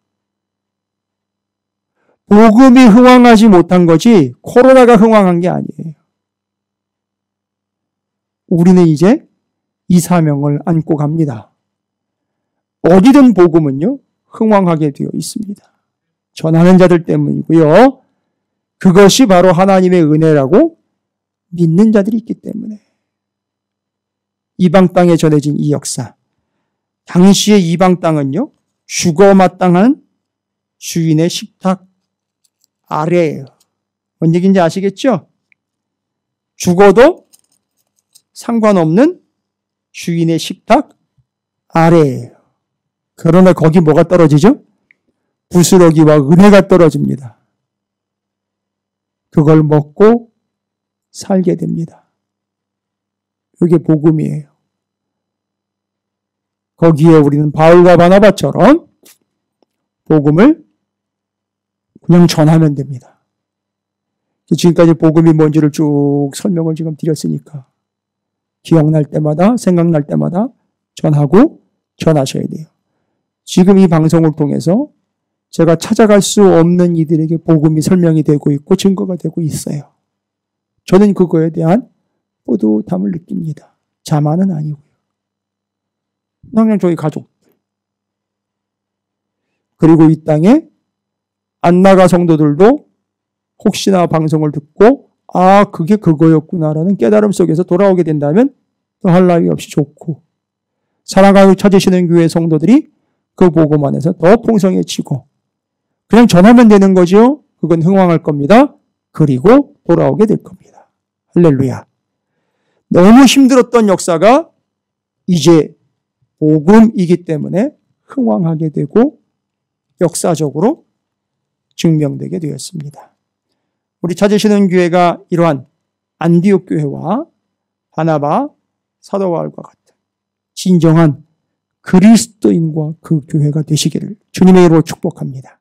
복음이 흥왕하지 못한 거지 코로나가 흥왕한 게 아니에요. 우리는 이제 이 사명을 안고 갑니다. 어디든 복음은요, 흥왕하게 되어 있습니다. 전하는 자들 때문이고요. 그것이 바로 하나님의 은혜라고 믿는 자들이 있기 때문에. 이방 땅에 전해진 이 역사. 당시의 이방 땅은요, 죽어 마땅한 주인의 식탁 아래예요. 뭔 얘기인지 아시겠죠? 죽어도 상관없는 주인의 식탁 아래예요. 그러나 거기 뭐가 떨어지죠? 부스러기와 은혜가 떨어집니다. 그걸 먹고 살게 됩니다. 이게 복음이에요. 거기에 우리는 바울과 바나바처럼 복음을 그냥 전하면 됩니다. 지금까지 복음이 뭔지를 쭉 설명을 지금 드렸으니까 기억날 때마다 생각날 때마다 전하고 전하셔야 돼요. 지금 이 방송을 통해서 제가 찾아갈 수 없는 이들에게 복음이 설명이 되고 있고 증거가 되고 있어요. 저는 그거에 대한 뿌듯함을 느낍니다. 자만은 아니고요. 그냥 저희 가족들, 그리고 이 땅에 안 나가 성도들도 혹시나 방송을 듣고 아, 그게 그거였구나라는 깨달음 속에서 돌아오게 된다면 더할 나위 없이 좋고, 사랑하고 찾으시는 교회 성도들이 그 복음 안에서 더 풍성해지고 그냥 전하면 되는 거죠. 그건 흥왕할 겁니다. 그리고 돌아오게 될 겁니다. 할렐루야. 너무 힘들었던 역사가 이제 복음이기 때문에 흥왕하게 되고 역사적으로 증명되게 되었습니다. 우리 찾으시는 교회가 이러한 안디옥 교회와 바나바, 사도 바울과 같은 진정한 그리스도인과 그 교회가 되시기를 주님의 이름으로 축복합니다.